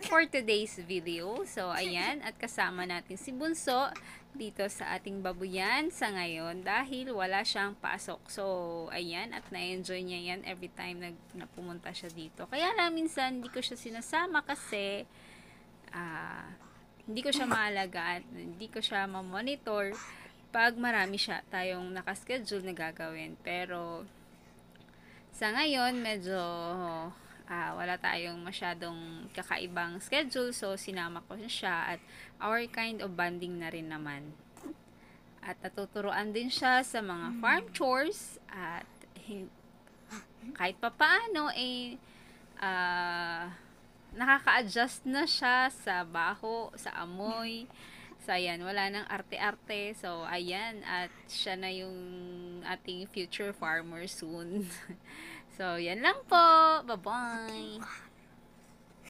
for today's video. So, ayan, at kasama natin si Bunso dito sa ating babuyan sa ngayon dahil wala siyang pasok. So, ayan, at na-enjoy niya yan every time napumunta siya dito. Kaya lang minsan hindi ko siya sinasama kasi hindi ko siya maalagaan, hindi ko siya ma-monitor pag marami siya tayong nakaschedule na gagawin. Pero, sa ngayon, medyo wala tayong masyadong kakaibang schedule. So, sinama ko siya at our kind of bonding na rin naman. At natuturuan din siya sa mga farm chores at kahit papaano nakaka-adjust na siya sa baho, sa amoy. So, ayan, wala nang arte-arte. So, ayan, at siya na yung ating future farmer soon. So, yan lang po. Bye-bye!